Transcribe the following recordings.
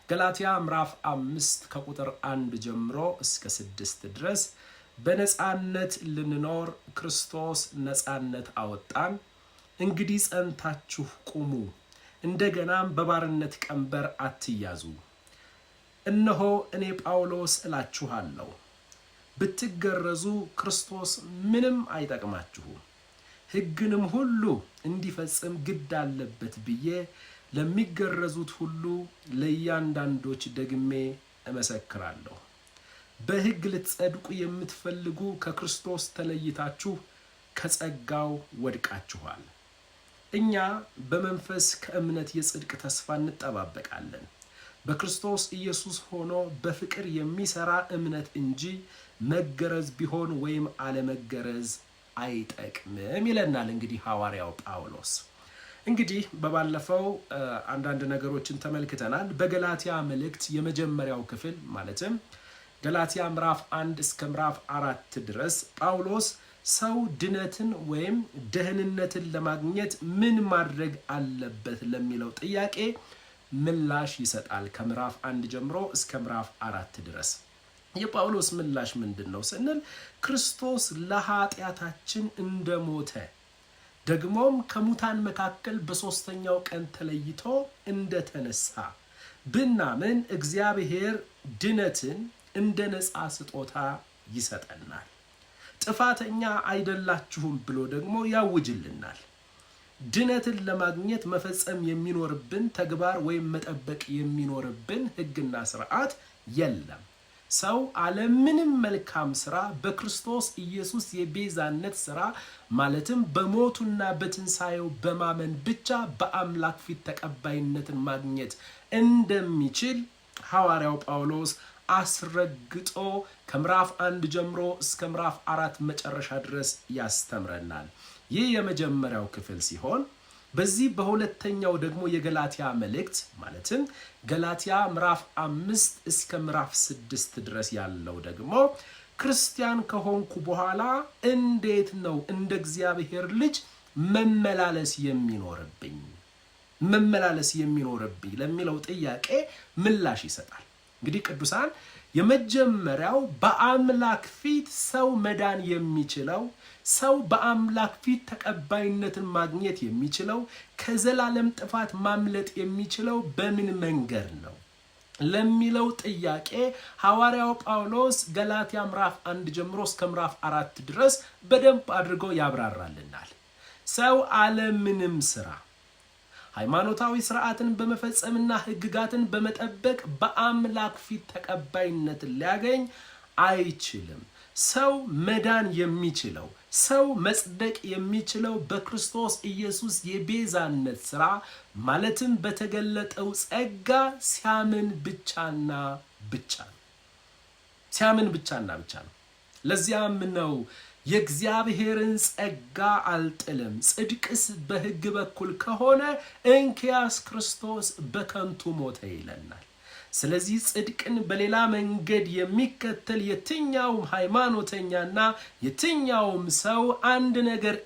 ገላትያ ምዕራፍ 5 ከቁጥር 1 ጀምሮ እስከ 6 ድረስ በነጻነት ልንኖር ክርስቶስ ነጻነት አወጣን፣ እንግዲህ ጸንታችሁ ቁሙ፣ እንደገናም በባርነት ቀንበር አትያዙ። እነሆ እኔ ጳውሎስ እላችኋለሁ፣ ብትገረዙ ክርስቶስ ምንም አይጠቅማችሁም፣ ሕግንም ሁሉ እንዲፈጽም ግድ አለበት ብዬ ለሚገረዙት ሁሉ ለእያንዳንዶች ደግሜ እመሰክራለሁ። በሕግ ልትጸድቁ የምትፈልጉ ከክርስቶስ ተለይታችሁ ከጸጋው ወድቃችኋል። እኛ በመንፈስ ከእምነት የጽድቅ ተስፋ እንጠባበቃለን። በክርስቶስ ኢየሱስ ሆኖ በፍቅር የሚሰራ እምነት እንጂ መገረዝ ቢሆን ወይም አለመገረዝ አይጠቅምም ይለናል እንግዲህ ሐዋርያው ጳውሎስ። እንግዲህ በባለፈው አንዳንድ ነገሮችን ተመልክተናል። በገላትያ መልእክት የመጀመሪያው ክፍል ማለትም ገላትያ ምዕራፍ 1 እስከ ምዕራፍ 4 ድረስ ጳውሎስ ሰው ድነትን ወይም ደህንነትን ለማግኘት ምን ማድረግ አለበት ለሚለው ጥያቄ ምላሽ ይሰጣል። ከምዕራፍ 1 ጀምሮ እስከ ምዕራፍ 4 ድረስ የጳውሎስ ምላሽ ምንድነው ስንል ክርስቶስ ለኃጢአታችን እንደሞተ ደግሞም ከሙታን መካከል በሶስተኛው ቀን ተለይቶ እንደተነሳ ብናምን እግዚአብሔር ድነትን እንደ ነፃ ስጦታ ይሰጠናል። ጥፋተኛ አይደላችሁም ብሎ ደግሞ ያውጅልናል። ድነትን ለማግኘት መፈጸም የሚኖርብን ተግባር ወይም መጠበቅ የሚኖርብን ሕግና ስርዓት የለም። ሰው አለምንም መልካም ስራ በክርስቶስ ኢየሱስ የቤዛነት ስራ ማለትም በሞቱና በትንሳኤው በማመን ብቻ በአምላክ ፊት ተቀባይነትን ማግኘት እንደሚችል ሐዋርያው ጳውሎስ አስረግጦ ከምዕራፍ 1 ጀምሮ እስከ ምዕራፍ 4 መጨረሻ ድረስ ያስተምረናል። ይህ የመጀመሪያው ክፍል ሲሆን በዚህ በሁለተኛው ደግሞ የገላትያ መልእክት ማለትም ገላትያ ምዕራፍ 5 እስከ ምዕራፍ 6 ድረስ ያለው ደግሞ ክርስቲያን ከሆንኩ በኋላ እንዴት ነው እንደ እግዚአብሔር ልጅ መመላለስ የሚኖርብኝ ለሚለው ጥያቄ ምላሽ ይሰጣል። እንግዲህ ቅዱሳን የመጀመሪያው በአምላክ ፊት ሰው መዳን የሚችለው ሰው በአምላክ ፊት ተቀባይነትን ማግኘት የሚችለው ከዘላለም ጥፋት ማምለጥ የሚችለው በምን መንገድ ነው ለሚለው ጥያቄ ሐዋርያው ጳውሎስ ገላትያ ምዕራፍ 1 ጀምሮ እስከ ምዕራፍ 4 ድረስ በደንብ አድርጎ ያብራራልናል። ሰው አለምንም ስራ ሃይማኖታዊ ስርዓትን በመፈጸምና ሕግጋትን በመጠበቅ በአምላክ ፊት ተቀባይነትን ሊያገኝ አይችልም። ሰው መዳን የሚችለው ሰው መጽደቅ የሚችለው በክርስቶስ ኢየሱስ የቤዛነት ሥራ ማለትም በተገለጠው ጸጋ ሲያምን ብቻና ብቻ ነው። ለዚያም ነው የእግዚአብሔርን ጸጋ አልጥልም፣ ጽድቅስ በሕግ በኩል ከሆነ እንኪያስ ክርስቶስ በከንቱ ሞተ ይለናል። ስለዚህ ጽድቅን በሌላ መንገድ የሚከተል የትኛውም ሃይማኖተኛና የትኛውም ሰው አንድ ነገር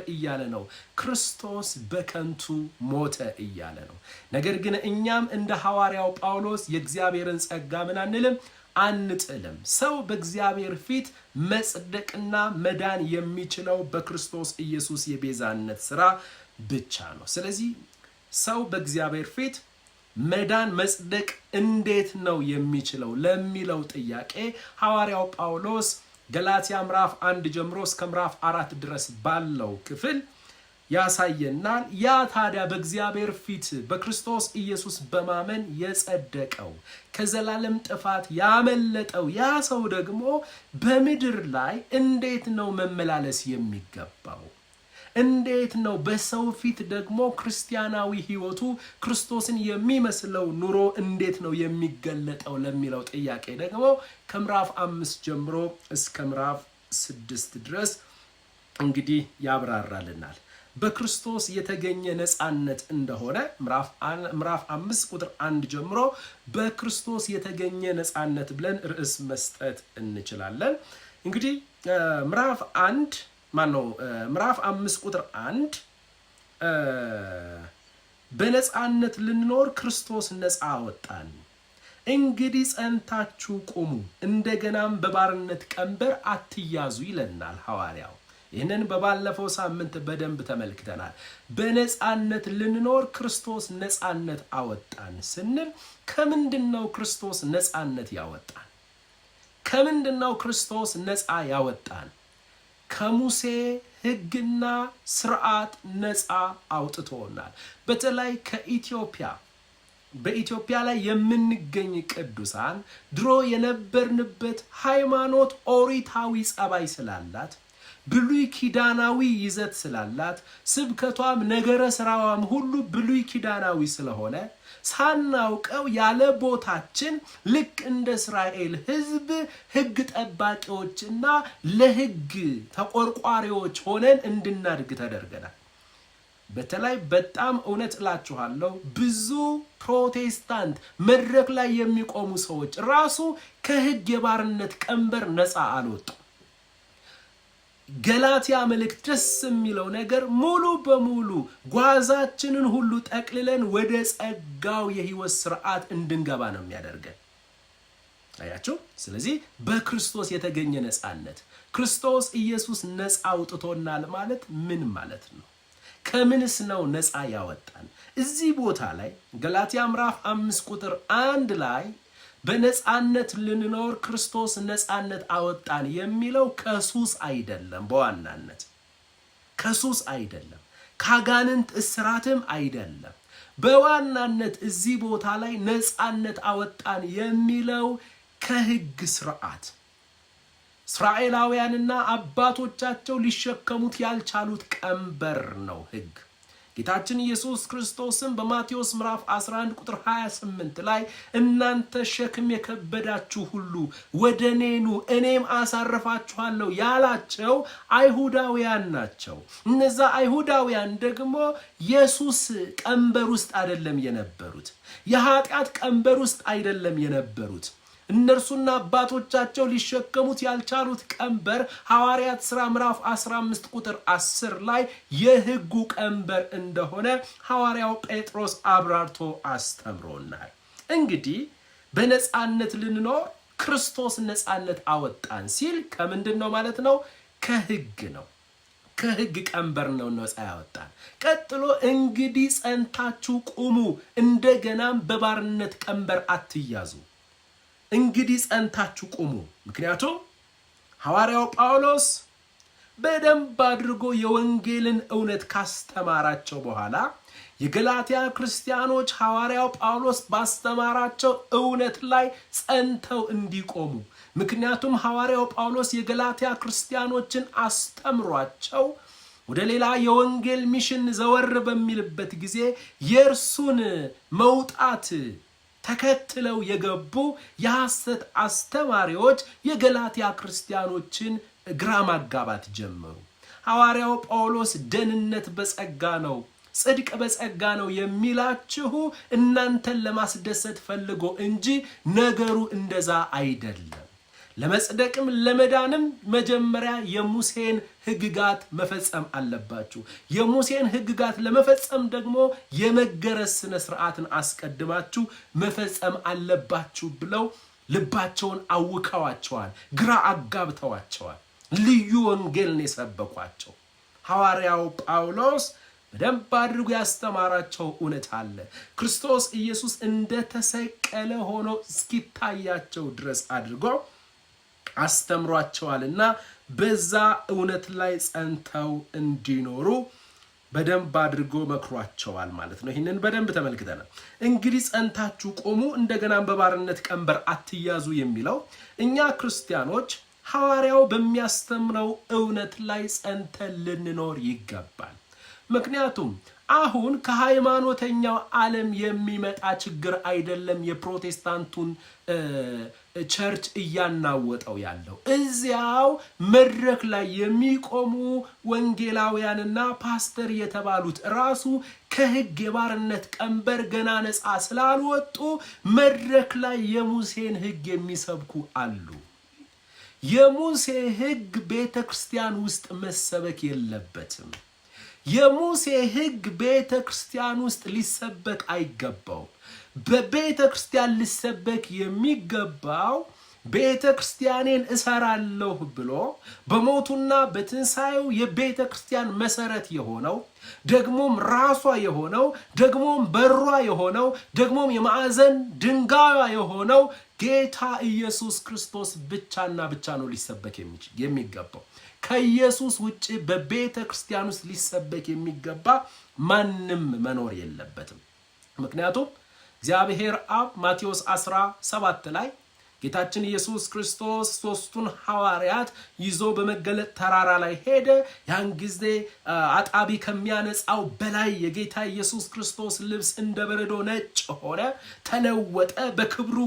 እያለ ነው፣ ክርስቶስ በከንቱ ሞተ እያለ ነው። ነገር ግን እኛም እንደ ሐዋርያው ጳውሎስ የእግዚአብሔርን ጸጋ ምን አንጥልም። ሰው በእግዚአብሔር ፊት መጽደቅና መዳን የሚችለው በክርስቶስ ኢየሱስ የቤዛነት ሥራ ብቻ ነው። ስለዚህ ሰው በእግዚአብሔር ፊት መዳን መጽደቅ እንዴት ነው የሚችለው ለሚለው ጥያቄ ሐዋርያው ጳውሎስ ገላትያ ምዕራፍ 1 ጀምሮ እስከ ምዕራፍ 4 ድረስ ባለው ክፍል ያሳየናል። ያ ታዲያ በእግዚአብሔር ፊት በክርስቶስ ኢየሱስ በማመን የጸደቀው ከዘላለም ጥፋት ያመለጠው ያ ሰው ደግሞ በምድር ላይ እንዴት ነው መመላለስ የሚገባው? እንዴት ነው በሰው ፊት ደግሞ ክርስቲያናዊ ሕይወቱ ክርስቶስን የሚመስለው ኑሮ እንዴት ነው የሚገለጠው ለሚለው ጥያቄ ደግሞ ከምዕራፍ 5 ጀምሮ እስከ ምዕራፍ 6 ድረስ እንግዲህ ያብራራልናል። በክርስቶስ የተገኘ ነፃነት እንደሆነ ምዕራፍ 5 ቁጥር 1 ጀምሮ በክርስቶስ የተገኘ ነፃነት ብለን ርዕስ መስጠት እንችላለን። እንግዲህ ምዕራፍ 5 ቁጥር 1 በነጻነት ልንኖር ክርስቶስ ነጻ አወጣን። እንግዲህ ጸንታችሁ ቁሙ፣ እንደገናም በባርነት ቀንበር አትያዙ ይለናል ሐዋርያው። ይህንን በባለፈው ሳምንት በደንብ ተመልክተናል። በነጻነት ልንኖር ክርስቶስ ነጻነት አወጣን ስንል ከምንድነው ክርስቶስ ነጻነት ያወጣን? ከምንድነው ክርስቶስ ነጻ ያወጣን? ከሙሴ ሕግና ስርዓት ነጻ አውጥቶናል። በተለይ በኢትዮጵያ ላይ የምንገኝ ቅዱሳን ድሮ የነበርንበት ሃይማኖት ኦሪታዊ ጸባይ ስላላት፣ ብሉይ ኪዳናዊ ይዘት ስላላት፣ ስብከቷም ነገረ ስራዋም ሁሉ ብሉይ ኪዳናዊ ስለሆነ ሳናውቀው ያለ ቦታችን ልክ እንደ እስራኤል ሕዝብ ሕግ ጠባቂዎችና ለሕግ ተቆርቋሪዎች ሆነን እንድናድግ ተደርገናል። በተለይ በጣም እውነት እላችኋለሁ ብዙ ፕሮቴስታንት መድረክ ላይ የሚቆሙ ሰዎች ራሱ ከሕግ የባርነት ቀንበር ነፃ አልወጡም። ገላትያ መልእክት ደስ የሚለው ነገር ሙሉ በሙሉ ጓዛችንን ሁሉ ጠቅልለን ወደ ጸጋው የሕይወት ስርዓት እንድንገባ ነው የሚያደርገን። አያችሁ? ስለዚህ በክርስቶስ የተገኘ ነፃነት፣ ክርስቶስ ኢየሱስ ነፃ አውጥቶናል ማለት ምን ማለት ነው? ከምንስ ነው ነፃ ያወጣን? እዚህ ቦታ ላይ ገላትያ ምዕራፍ 5 ቁጥር 1 ላይ በነጻነት ልንኖር ክርስቶስ ነጻነት አወጣን የሚለው ከሱስ አይደለም። በዋናነት ከሱስ አይደለም፣ ካጋንንት እስራትም አይደለም። በዋናነት እዚህ ቦታ ላይ ነጻነት አወጣን የሚለው ከሕግ ስርዓት እስራኤላውያንና አባቶቻቸው ሊሸከሙት ያልቻሉት ቀንበር ነው ሕግ። ጌታችን ኢየሱስ ክርስቶስም በማቴዎስ ምዕራፍ 11 ቁጥር 28 ላይ እናንተ ሸክም የከበዳችሁ ሁሉ ወደ እኔ ኑ እኔም አሳርፋችኋለሁ ያላቸው አይሁዳውያን ናቸው። እነዛ አይሁዳውያን ደግሞ የሱስ ቀንበር ውስጥ አይደለም የነበሩት፣ የኃጢአት ቀንበር ውስጥ አይደለም የነበሩት። እነርሱና አባቶቻቸው ሊሸከሙት ያልቻሉት ቀንበር ሐዋርያት ሥራ ምዕራፍ 15 ቁጥር 10 ላይ የሕጉ ቀንበር እንደሆነ ሐዋርያው ጴጥሮስ አብራርቶ አስተምሮናል። እንግዲህ በነጻነት ልንኖር ክርስቶስ ነጻነት አወጣን ሲል ከምንድን ነው ማለት ነው? ከሕግ ነው። ከሕግ ቀንበር ነው ነጻ ያወጣን። ቀጥሎ እንግዲህ ጸንታችሁ ቁሙ፣ እንደገናም በባርነት ቀንበር አትያዙ። እንግዲህ ጸንታችሁ ቁሙ። ምክንያቱም ሐዋርያው ጳውሎስ በደንብ አድርጎ የወንጌልን እውነት ካስተማራቸው በኋላ የገላትያ ክርስቲያኖች ሐዋርያው ጳውሎስ ባስተማራቸው እውነት ላይ ጸንተው እንዲቆሙ፣ ምክንያቱም ሐዋርያው ጳውሎስ የገላትያ ክርስቲያኖችን አስተምሯቸው ወደ ሌላ የወንጌል ሚሽን ዘወር በሚልበት ጊዜ የእርሱን መውጣት ተከትለው የገቡ የሐሰት አስተማሪዎች የገላትያ ክርስቲያኖችን ግራ ማጋባት ጀመሩ። ሐዋርያው ጳውሎስ ደህንነት በጸጋ ነው፣ ጽድቅ በጸጋ ነው የሚላችሁ እናንተን ለማስደሰት ፈልጎ እንጂ ነገሩ እንደዛ አይደለም። ለመጽደቅም ለመዳንም መጀመሪያ የሙሴን ሕግጋት መፈጸም አለባችሁ። የሙሴን ሕግጋት ለመፈጸም ደግሞ የመገረዝ ስነ ስርዓትን አስቀድማችሁ መፈጸም አለባችሁ ብለው ልባቸውን አውከዋቸዋል፣ ግራ አጋብተዋቸዋል። ልዩ ወንጌልን የሰበኳቸው ሐዋርያው ጳውሎስ በደንብ አድርጎ ያስተማራቸው እውነት አለ። ክርስቶስ ኢየሱስ እንደተሰቀለ ሆኖ እስኪታያቸው ድረስ አድርጎ አስተምሯቸዋልና በዛ እውነት ላይ ጸንተው እንዲኖሩ በደንብ አድርጎ መክሯቸዋል ማለት ነው። ይህንን በደንብ ተመልክተናል። እንግዲህ ጸንታችሁ ቆሙ፣ እንደገናም በባርነት ቀንበር አትያዙ የሚለው እኛ ክርስቲያኖች ሐዋርያው በሚያስተምረው እውነት ላይ ጸንተን ልንኖር ይገባል። ምክንያቱም አሁን ከሃይማኖተኛው ዓለም የሚመጣ ችግር አይደለም የፕሮቴስታንቱን ቸርች እያናወጠው ያለው። እዚያው መድረክ ላይ የሚቆሙ ወንጌላውያንና ፓስተር የተባሉት ራሱ ከሕግ የባርነት ቀንበር ገና ነፃ ስላልወጡ መድረክ ላይ የሙሴን ሕግ የሚሰብኩ አሉ። የሙሴ ሕግ ቤተ ክርስቲያን ውስጥ መሰበክ የለበትም። የሙሴ ሕግ ቤተክርስቲያን ውስጥ ሊሰበክ አይገባው። በቤተክርስቲያን ሊሰበክ የሚገባው ቤተክርስቲያኔን እሰራለሁ ብሎ በሞቱና በትንሳኤው የቤተክርስቲያን መሰረት የሆነው ደግሞም ራሷ የሆነው ደግሞም በሯ የሆነው ደግሞም የማዕዘን ድንጋዩ የሆነው ጌታ ኢየሱስ ክርስቶስ ብቻና ብቻ ነው ሊሰበክ የሚገባው። ከኢየሱስ ውጪ በቤተክርስቲያን ውስጥ ሊሰበክ የሚገባ ማንም መኖር የለበትም። ምክንያቱም እግዚአብሔር አብ ማቴዎስ 17 ላይ ጌታችን ኢየሱስ ክርስቶስ ሶስቱን ሐዋርያት ይዞ በመገለጥ ተራራ ላይ ሄደ። ያን ጊዜ አጣቢ ከሚያነጻው በላይ የጌታ ኢየሱስ ክርስቶስ ልብስ እንደ በረዶ ነጭ ሆነ፣ ተለወጠ፣ በክብሩ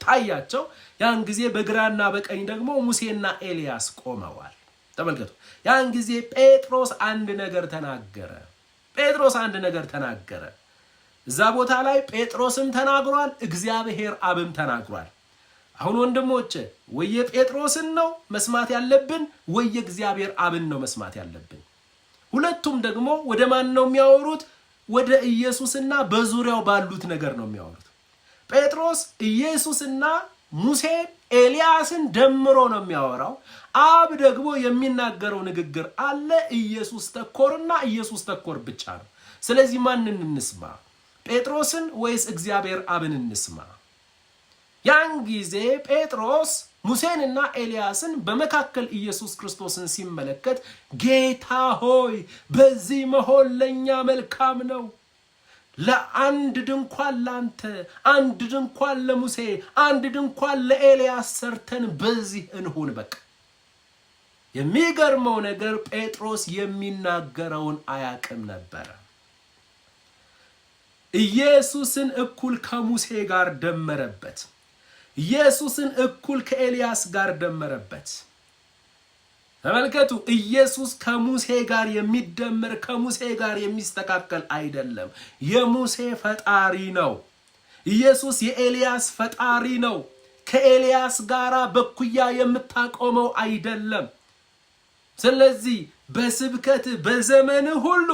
ታያቸው። ያን ጊዜ በግራና በቀኝ ደግሞ ሙሴና ኤልያስ ቆመዋል። ተመልከቱ። ያን ጊዜ ጴጥሮስ አንድ ነገር ተናገረ። እዛ ቦታ ላይ ጴጥሮስም ተናግሯል፣ እግዚአብሔር አብም ተናግሯል። አሁን ወንድሞቼ ወይ ጴጥሮስን ነው መስማት ያለብን ወይ እግዚአብሔር አብን ነው መስማት ያለብን። ሁለቱም ደግሞ ወደ ማን ነው የሚያወሩት? ወደ ኢየሱስና በዙሪያው ባሉት ነገር ነው የሚያወሩት። ጴጥሮስ ኢየሱስና ሙሴ ኤልያስን ደምሮ ነው የሚያወራው። አብ ደግሞ የሚናገረው ንግግር አለ ኢየሱስ ተኮርና ኢየሱስ ተኮር ብቻ ነው። ስለዚህ ማንን እንስማ? ጴጥሮስን ወይስ እግዚአብሔር አብን እንስማ? ያን ጊዜ ጴጥሮስ ሙሴንና ኤልያስን በመካከል ኢየሱስ ክርስቶስን ሲመለከት ጌታ ሆይ በዚህ መሆን ለኛ መልካም ነው። ለአንድ ድንኳን ላንተ፣ አንድ ድንኳን ለሙሴ፣ አንድ ድንኳን ለኤልያስ ሰርተን በዚህ እንሁን በቃ። የሚገርመው ነገር ጴጥሮስ የሚናገረውን አያቅም ነበር። ኢየሱስን እኩል ከሙሴ ጋር ደመረበት። ኢየሱስን እኩል ከኤልያስ ጋር ደመረበት። ተመልከቱ፣ ኢየሱስ ከሙሴ ጋር የሚደመር ከሙሴ ጋር የሚስተካከል አይደለም። የሙሴ ፈጣሪ ነው። ኢየሱስ የኤልያስ ፈጣሪ ነው። ከኤልያስ ጋር በኩያ የምታቆመው አይደለም። ስለዚህ በስብከት በዘመን ሁሉ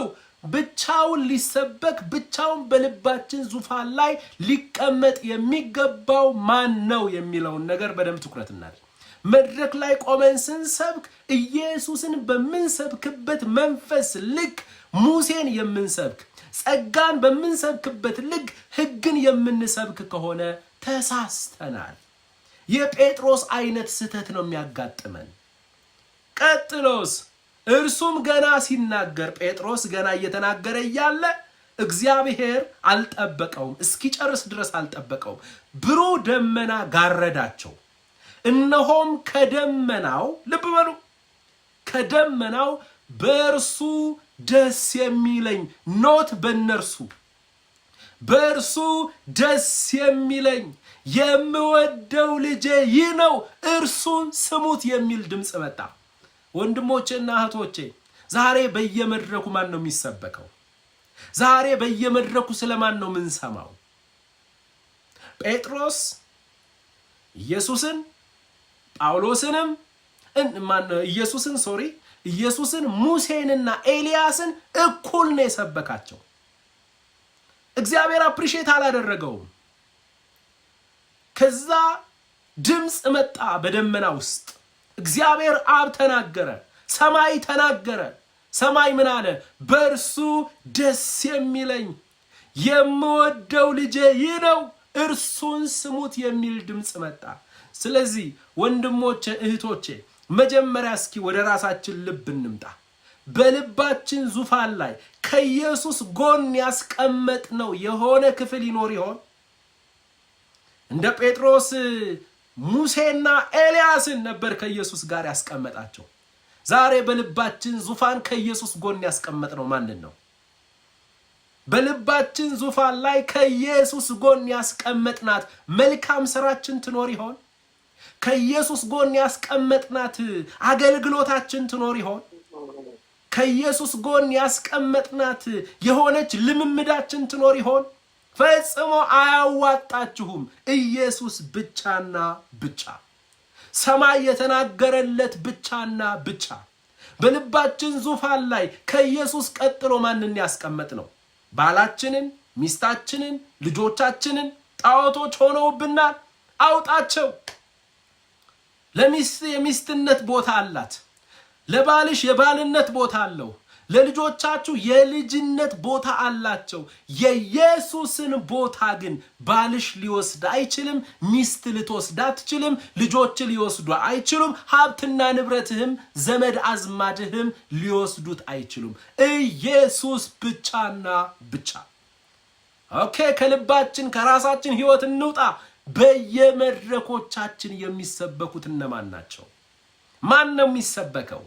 ብቻውን ሊሰበክ ብቻውን በልባችን ዙፋን ላይ ሊቀመጥ የሚገባው ማን ነው የሚለውን ነገር በደንብ ትኩረት እናድርግ። መድረክ ላይ ቆመን ስንሰብክ ኢየሱስን በምንሰብክበት መንፈስ ልክ ሙሴን የምንሰብክ፣ ጸጋን በምንሰብክበት ልክ ሕግን የምንሰብክ ከሆነ ተሳስተናል። የጴጥሮስ አይነት ስህተት ነው የሚያጋጥመን። ቀጥሎስ እርሱም ገና ሲናገር ጴጥሮስ ገና እየተናገረ እያለ እግዚአብሔር አልጠበቀውም፣ እስኪጨርስ ድረስ አልጠበቀውም። ብሩህ ደመና ጋረዳቸው። እነሆም ከደመናው ልብ በሉ፣ ከደመናው በእርሱ ደስ የሚለኝ ኖት በእነርሱ በእርሱ ደስ የሚለኝ የምወደው ልጄ ይህ ነው እርሱን ስሙት የሚል ድምፅ መጣ። ወንድሞቼና እህቶቼ ዛሬ በየመድረኩ ማን ነው የሚሰበከው? ዛሬ በየመድረኩ ስለማን ነው የምንሰማው? ጴጥሮስ ኢየሱስን ጳውሎስንም ኢየሱስን ሙሴንና ኤልያስን እኩል ነው የሰበካቸው። እግዚአብሔር አፕሪሼት አላደረገውም። ከዛ ድምፅ መጣ በደመና ውስጥ። እግዚአብሔር አብ ተናገረ፣ ሰማይ ተናገረ። ሰማይ ምን አለ? በእርሱ ደስ የሚለኝ የምወደው ልጄ ይህ ነው እርሱን ስሙት የሚል ድምፅ መጣ። ስለዚህ ወንድሞቼ እህቶቼ መጀመሪያ እስኪ ወደ ራሳችን ልብ እንምጣ። በልባችን ዙፋን ላይ ከኢየሱስ ጎን ያስቀመጥነው የሆነ ክፍል ይኖር ይሆን? እንደ ጴጥሮስ ሙሴና ኤልያስን ነበር ከኢየሱስ ጋር ያስቀመጣቸው። ዛሬ በልባችን ዙፋን ከኢየሱስ ጎን ያስቀመጥነው ማንን ነው? በልባችን ዙፋን ላይ ከኢየሱስ ጎን ያስቀመጥናት መልካም ስራችን ትኖር ይሆን? ከኢየሱስ ጎን ያስቀመጥናት አገልግሎታችን ትኖር ይሆን? ከኢየሱስ ጎን ያስቀመጥናት የሆነች ልምምዳችን ትኖር ይሆን? ፈጽሞ አያዋጣችሁም። ኢየሱስ ብቻና ብቻ፣ ሰማይ የተናገረለት ብቻና ብቻ፣ በልባችን ዙፋን ላይ ከኢየሱስ ቀጥሎ ማንን ያስቀመጥ ነው? ባላችንን፣ ሚስታችንን፣ ልጆቻችንን ጣዖቶች ሆነውብናል። አውጣቸው። ለሚስት የሚስትነት ቦታ አላት። ለባልሽ የባልነት ቦታ አለው። ለልጆቻችሁ የልጅነት ቦታ አላቸው። የኢየሱስን ቦታ ግን ባልሽ ሊወስድ አይችልም። ሚስት ልትወስድ አትችልም። ልጆች ሊወስዱ አይችሉም። ሀብትና ንብረትህም ዘመድ አዝማድህም ሊወስዱት አይችሉም። ኢየሱስ ብቻና ብቻ። ኦኬ፣ ከልባችን ከራሳችን ህይወት እንውጣ። በየመድረኮቻችን የሚሰበኩት እነማን ናቸው? ማን ነው የሚሰበከው?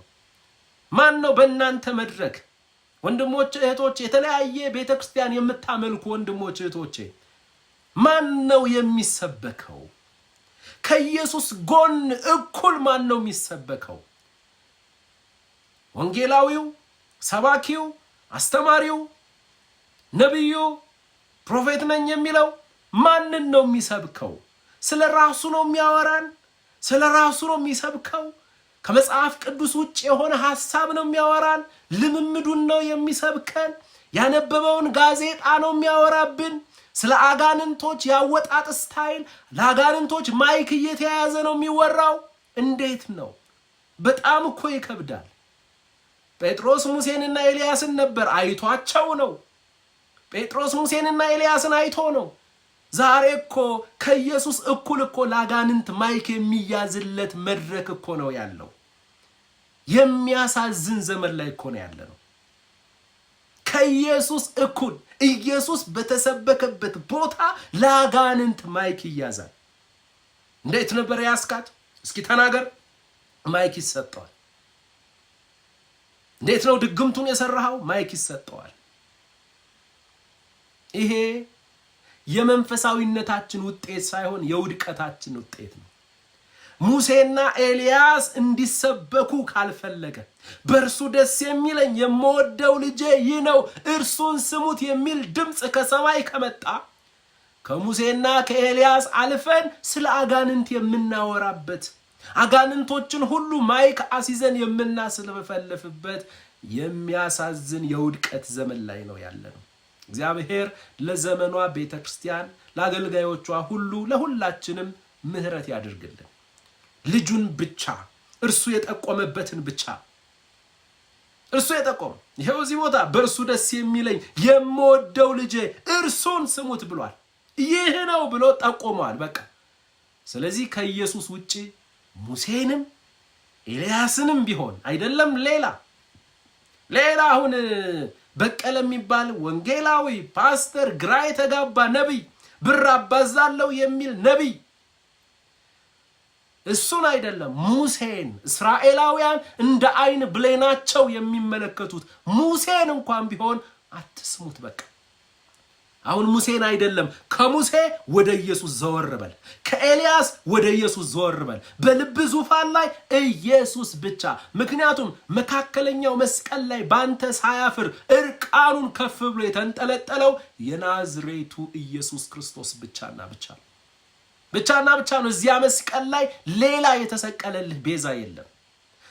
ማን ነው በእናንተ መድረክ? ወንድሞች እህቶች፣ የተለያየ ቤተክርስቲያን የምታመልኩ ወንድሞች እህቶቼ፣ ማን ነው የሚሰበከው? ከኢየሱስ ጎን እኩል ማን ነው የሚሰበከው? ወንጌላዊው፣ ሰባኪው፣ አስተማሪው፣ ነብዩ፣ ፕሮፌት ነኝ የሚለው ማንን ነው የሚሰብከው? ስለ ራሱ ነው የሚያወራን? ስለ ራሱ ነው የሚሰብከው? ከመጽሐፍ ቅዱስ ውጭ የሆነ ሐሳብ ነው የሚያወራን? ልምምዱን ነው የሚሰብከን? ያነበበውን ጋዜጣ ነው የሚያወራብን? ስለ አጋንንቶች ያወጣጥ ስታይል ለአጋንንቶች ማይክ እየተያዘ ነው የሚወራው? እንዴት ነው? በጣም እኮ ይከብዳል። ጴጥሮስ ሙሴንና ኤልያስን ነበር አይቷቸው ነው። ጴጥሮስ ሙሴንና ኤልያስን አይቶ ነው። ዛሬ እኮ ከኢየሱስ እኩል እኮ ለአጋንንት ማይክ የሚያዝለት መድረክ እኮ ነው ያለው። የሚያሳዝን ዘመን ላይ እኮ ነው ያለነው። ከኢየሱስ እኩል ኢየሱስ በተሰበከበት ቦታ ለአጋንንት ማይክ ይያዛል። እንዴት ነበር ያስካት? እስኪ ተናገር። ማይክ ይሰጠዋል። እንዴት ነው ድግምቱን የሰራው? ማይክ ይሰጠዋል። ይሄ የመንፈሳዊነታችን ውጤት ሳይሆን የውድቀታችን ውጤት ነው። ሙሴና ኤልያስ እንዲሰበኩ ካልፈለገ በእርሱ ደስ የሚለኝ የምወደው ልጄ ይህ ነው እርሱን ስሙት የሚል ድምፅ ከሰማይ ከመጣ ከሙሴና ከኤልያስ አልፈን ስለ አጋንንት የምናወራበት አጋንንቶችን ሁሉ ማይክ አሲዘን የምናስለፈልፍበት የሚያሳዝን የውድቀት ዘመን ላይ ነው ያለነው። እግዚአብሔር ለዘመኗ ቤተክርስቲያን ለአገልጋዮቿ ሁሉ ለሁላችንም ምህረት ያድርግልን። ልጁን ብቻ እርሱ የጠቆመበትን ብቻ እርሱ የጠቆመ ይሄው እዚህ ቦታ በእርሱ ደስ የሚለኝ የምወደው ልጄ እርሱን ስሙት ብሏል። ይህ ነው ብሎ ጠቆመዋል። በቃ ስለዚህ ከኢየሱስ ውጪ ሙሴንም ኤልያስንም ቢሆን አይደለም ሌላ አሁን በቀለ የሚባል ወንጌላዊ ፓስተር ግራ የተጋባ ነብይ ብር አባዛለው የሚል ነብይ እሱን አይደለም ሙሴን እስራኤላውያን እንደ አይን ብሌናቸው የሚመለከቱት ሙሴን እንኳን ቢሆን አትስሙት። በቃ አሁን ሙሴን አይደለም ከሙሴ ወደ ኢየሱስ ዘወር በል፣ ከኤልያስ ወደ ኢየሱስ ዘወር በል። በልብ ዙፋን ላይ ኢየሱስ ብቻ። ምክንያቱም መካከለኛው መስቀል ላይ ባንተ ሳያፍር እርቃኑን ከፍ ብሎ የተንጠለጠለው የናዝሬቱ ኢየሱስ ክርስቶስ ብቻና ብቻ ነው። እዚያ መስቀል ላይ ሌላ የተሰቀለልህ ቤዛ የለም።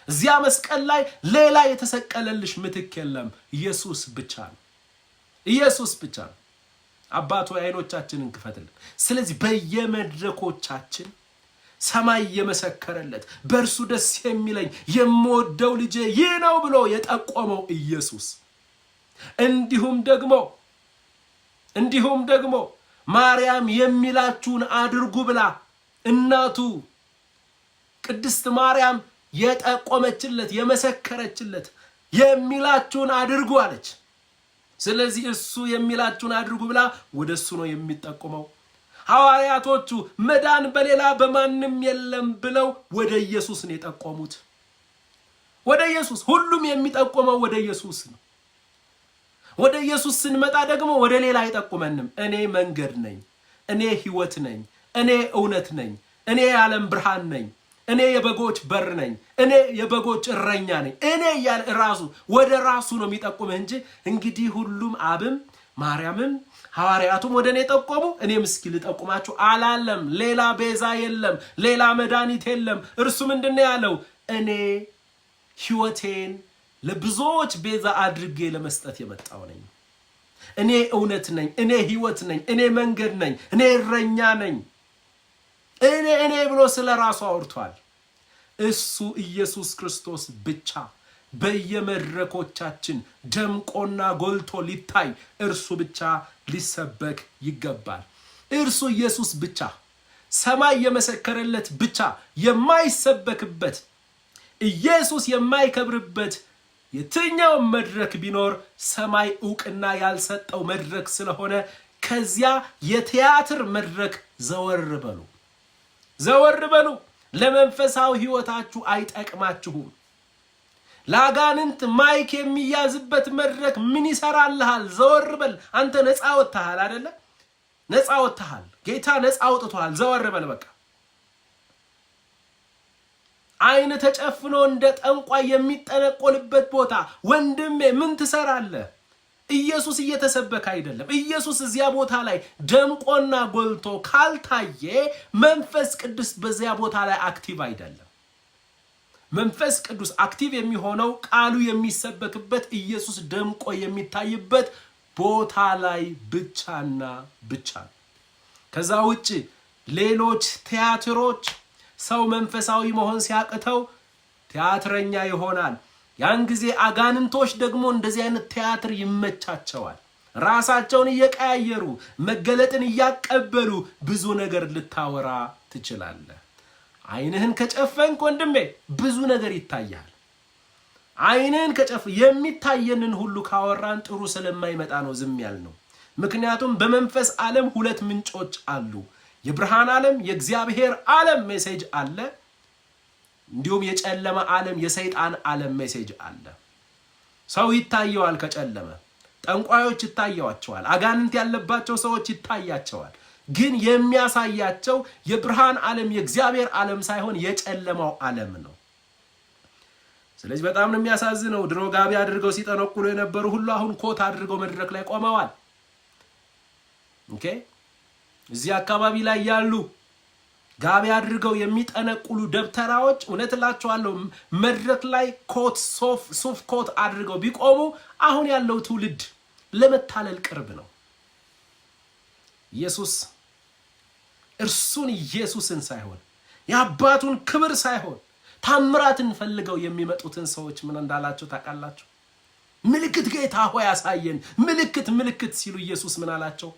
እዚያ መስቀል ላይ ሌላ የተሰቀለልሽ ምትክ የለም። ኢየሱስ ብቻ ነው። ኢየሱስ ብቻ ነው። አባቱ አይኖቻችንን ክፈትልን። ስለዚህ በየመድረኮቻችን ሰማይ የመሰከረለት በእርሱ ደስ የሚለኝ የምወደው ልጄ ይህ ነው ብሎ የጠቆመው ኢየሱስ እንዲሁም ደግሞ ማርያም የሚላችሁን አድርጉ ብላ እናቱ ቅድስት ማርያም የጠቆመችለት የመሰከረችለት የሚላችሁን አድርጉ አለች። ስለዚህ እሱ የሚላችሁን አድርጉ ብላ ወደሱ ነው የሚጠቆመው። ሐዋርያቶቹ መዳን በሌላ በማንም የለም ብለው ወደ ኢየሱስ ነው የጠቆሙት። ወደ ኢየሱስ ሁሉም የሚጠቆመው ወደ ኢየሱስ ነው። ወደ ኢየሱስ ስንመጣ ደግሞ ወደ ሌላ አይጠቁመንም። እኔ መንገድ ነኝ፣ እኔ ሕይወት ነኝ፣ እኔ እውነት ነኝ፣ እኔ የዓለም ብርሃን ነኝ፣ እኔ የበጎች በር ነኝ፣ እኔ የበጎች እረኛ ነኝ፣ እኔ ያለ ራሱ ወደ ራሱ ነው የሚጠቁመው እንጂ እንግዲህ ሁሉም አብም ማርያምም ሐዋርያቱም ወደ እኔ ጠቆሙ እኔም እስኪ ልጠቁማችሁ አላለም። ሌላ ቤዛ የለም፣ ሌላ መድኃኒት የለም። እርሱ ምንድነው ያለው? እኔ ሕይወቴን ለብዙዎች ቤዛ አድርጌ ለመስጠት የመጣው ነኝ። እኔ እውነት ነኝ፣ እኔ ሕይወት ነኝ፣ እኔ መንገድ ነኝ፣ እኔ እረኛ ነኝ። እኔ ብሎ ስለ ራሱ አውርቷል። እሱ ኢየሱስ ክርስቶስ ብቻ በየመድረኮቻችን ደምቆና ጎልቶ ሊታይ እርሱ ብቻ ሊሰበክ ይገባል። እርሱ ኢየሱስ ብቻ ሰማይ የመሰከረለት ብቻ የማይሰበክበት ኢየሱስ የማይከብርበት የትኛው መድረክ ቢኖር ሰማይ ዕውቅና ያልሰጠው መድረክ ስለሆነ ከዚያ የቲያትር መድረክ ዘወር በሉ፣ ዘወር በሉ። ለመንፈሳዊ ሕይወታችሁ አይጠቅማችሁም። ለአጋንንት ማይክ የሚያዝበት መድረክ ምን ይሰራልሃል? ዘወር በል። አንተ ነፃ ወጥተሃል አይደለ? ነፃ ወጥተሃል። ጌታ ነፃ አውጥቷል። ዘወር በል በቃ። አይን ተጨፍኖ እንደ ጠንቋይ የሚጠነቆልበት ቦታ ወንድሜ ምን ትሰራለህ? ኢየሱስ እየተሰበከ አይደለም። ኢየሱስ እዚያ ቦታ ላይ ደምቆና ጎልቶ ካልታየ መንፈስ ቅዱስ በዚያ ቦታ ላይ አክቲቭ አይደለም። መንፈስ ቅዱስ አክቲቭ የሚሆነው ቃሉ የሚሰበክበት ኢየሱስ ደምቆ የሚታይበት ቦታ ላይ ብቻና ብቻ። ከዛ ውጪ ሌሎች ቲያትሮች ሰው መንፈሳዊ መሆን ሲያቅተው ቲያትረኛ ይሆናል። ያን ጊዜ አጋንንቶች ደግሞ እንደዚህ አይነት ቲያትር ይመቻቸዋል። ራሳቸውን እየቀያየሩ መገለጥን እያቀበሉ ብዙ ነገር ልታወራ ትችላለህ። አይንህን ከጨፈንክ ወንድሜ ብዙ ነገር ይታያል። አይንህን የሚታየንን ሁሉ ካወራን ጥሩ ስለማይመጣ ነው ዝም ያልነው። ምክንያቱም በመንፈስ ዓለም ሁለት ምንጮች አሉ። የብርሃን ዓለም የእግዚአብሔር ዓለም ሜሴጅ አለ፣ እንዲሁም የጨለማ ዓለም የሰይጣን ዓለም ሜሴጅ አለ። ሰው ይታየዋል ከጨለመ፣ ጠንቋዮች ይታያቸዋል፣ አጋንንት ያለባቸው ሰዎች ይታያቸዋል። ግን የሚያሳያቸው የብርሃን ዓለም የእግዚአብሔር ዓለም ሳይሆን የጨለማው ዓለም ነው። ስለዚህ በጣም ነው የሚያሳዝነው። ድሮ ጋቢ አድርገው ሲጠነቁሉ የነበሩ ሁሉ አሁን ኮት አድርገው መድረክ ላይ ቆመዋል። ኦኬ፣ እዚህ አካባቢ ላይ ያሉ ጋቢ አድርገው የሚጠነቁሉ ደብተራዎች እውነት እላቸዋለሁ መድረክ ላይ ኮት ሱፍ ኮት አድርገው ቢቆሙ አሁን ያለው ትውልድ ለመታለል ቅርብ ነው። ኢየሱስ እርሱን ኢየሱስን ሳይሆን የአባቱን ክብር ሳይሆን ታምራትን ፈልገው የሚመጡትን ሰዎች ምን እንዳላቸው ታውቃላችሁ? ምልክት ጌታ ሆይ ያሳየን፣ ምልክት ሲሉ ኢየሱስ ምን አላቸው?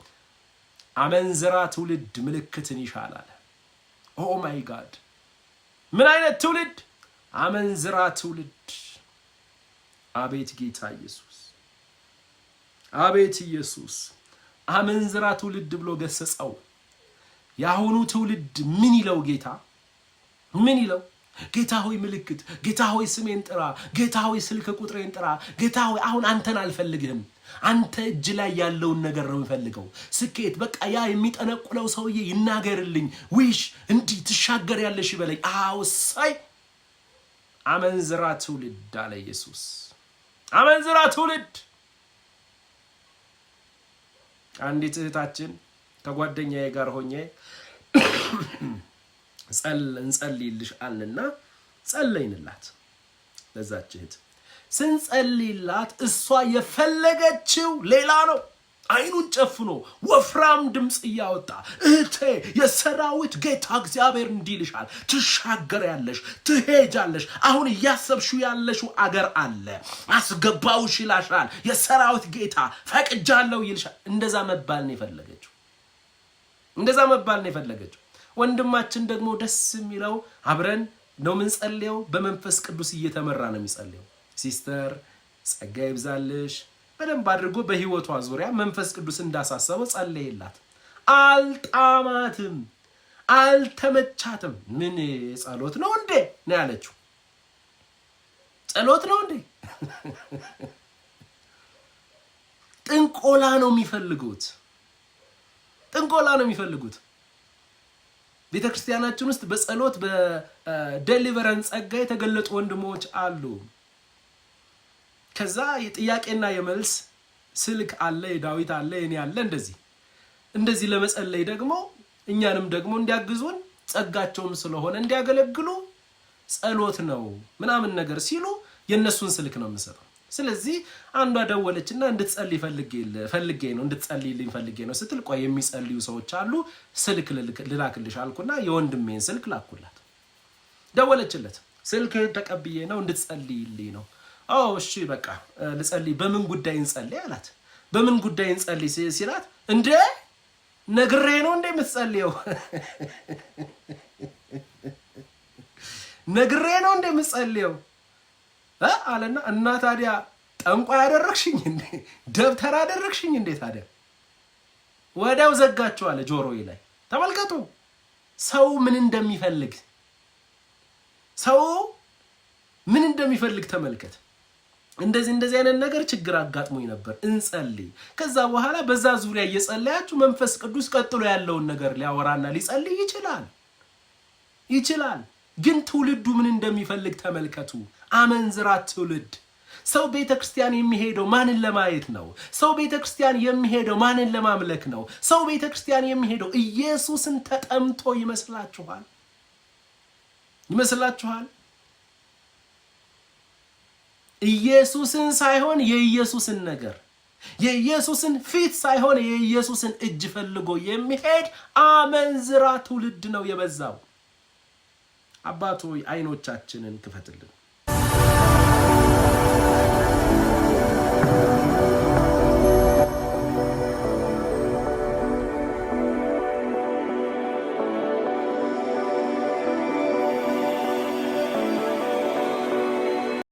አመንዝራ ትውልድ ምልክትን ይሻላል። ኦ ማይ ጋድ! ምን አይነት ትውልድ! አመንዝራ ትውልድ! አቤት ጌታ ኢየሱስ! አቤት ኢየሱስ! አመንዝራ ትውልድ ብሎ ገሰጸው። ያሁኑ ትውልድ ምን ይለው ጌታ? ምን ይለው? ጌታ ሆይ ምልክት፣ ጌታ ሆይ ስሜን ጥራ፣ ጌታ ሆይ ስልክ ቁጥሬን ጥራ፣ ጌታ ሆይ አሁን አንተን አልፈልግህም፣ አንተ እጅ ላይ ያለውን ነገር ነው የምፈልገው። ስኬት በቃ ያ የሚጠነቁለው ሰውዬ ይናገርልኝ፣ ዊሽ እንዲህ ትሻገር ያለሽ ይበለኝ። አውሳይ አመንዝራ ትውልድ አለ ኢየሱስ። አመንዝራ ትውልድ። አንዲት እህታችን ከጓደኛዬ ጋር ሆኜ እንጸልይልሽ አልንና ጸለይንላት። ለዛች እህት ስንጸልይላት እሷ የፈለገችው ሌላ ነው። አይኑን ጨፍኖ ወፍራም ድምፅ እያወጣ እህቴ የሰራዊት ጌታ እግዚአብሔር እንዲልሻል፣ ትሻገሪያለሽ፣ ትሄጃለሽ፣ አሁን እያሰብሽው ያለሽው አገር አለ፣ አስገባውሽ ይላሻል፣ የሰራዊት ጌታ ፈቅጃለሁ ይልሻል። እንደዛ መባል ነው የፈለገችው። እንደዛ መባል ነው የፈለገችው። ወንድማችን ደግሞ ደስ የሚለው አብረን ነው የምንጸልየው፣ በመንፈስ ቅዱስ እየተመራ ነው የሚጸልየው። ሲስተር ጸጋ ይብዛልሽ በደንብ አድርጎ በህይወቷ ዙሪያ መንፈስ ቅዱስ እንዳሳሰበው ጸለየላት። አልጣማትም፣ አልተመቻትም። ምን ጸሎት ነው እንዴ ነው ያለችው። ጸሎት ነው እንዴ? ጥንቆላ ነው የሚፈልጉት፣ ጥንቆላ ነው የሚፈልጉት። ቤተክርስቲያናችን ውስጥ በጸሎት በዴሊቨረንስ ጸጋ የተገለጡ ወንድሞች አሉ። ከዛ የጥያቄና የመልስ ስልክ አለ፣ የዳዊት አለ፣ የኔ አለ። እንደዚህ ለመጸለይ ደግሞ እኛንም ደግሞ እንዲያግዙን ጸጋቸውም ስለሆነ እንዲያገለግሉ ጸሎት ነው ምናምን ነገር ሲሉ የነሱን ስልክ ነው የምሰጠው። ስለዚህ አንዷ ደወለችና እንድትጸልይ ፈልጌ ነው እንድትጸልይልኝ ፈልጌ ነው ስትል ቆይ የሚጸልዩ ሰዎች አሉ ስልክ ልላክልሽ አልኩና የወንድሜን ስልክ ላኩላት። ደወለችለት። ስልክ ተቀብዬ ነው እንድትጸልይልኝ ነው። እሺ በቃ ልጸልይ። በምን ጉዳይ እንጸልይ አላት። በምን ጉዳይ እንጸልይ ሲላት እንዴ ነግሬ ነው እንዴ የምትጸልየው? ነግሬ ነው እንዴ የምትጸልየው አለና እና ታዲያ ጠንቋይ ያደረግሽኝ እንዴ? ደብተር ያደረግሽኝ እንዴ? ታዲያ ወዲያው ዘጋችሁ አለ ጆሮዬ ላይ። ተመልከቱ ሰው ምን እንደሚፈልግ ተመልከት። እንደዚህ አይነት ነገር ችግር አጋጥሞኝ ነበር፣ እንጸልይ። ከዛ በኋላ በዛ ዙሪያ እየጸለያችሁ መንፈስ ቅዱስ ቀጥሎ ያለውን ነገር ሊያወራና ሊጸልይ ይችላል። ግን ትውልዱ ምን እንደሚፈልግ ተመልከቱ። አመንዝራ ትውልድ። ሰው ቤተክርስቲያን የሚሄደው ማንን ለማየት ነው? ሰው ቤተክርስቲያን የሚሄደው ማንን ለማምለክ ነው? ሰው ቤተክርስቲያን የሚሄደው ኢየሱስን ተጠምቶ ይመስላችኋል? ኢየሱስን ሳይሆን የኢየሱስን ነገር፣ የኢየሱስን ፊት ሳይሆን የኢየሱስን እጅ ፈልጎ የሚሄድ አመንዝራ ትውልድ ነው የበዛው። አባቶ አይኖቻችንን ክፈትልን።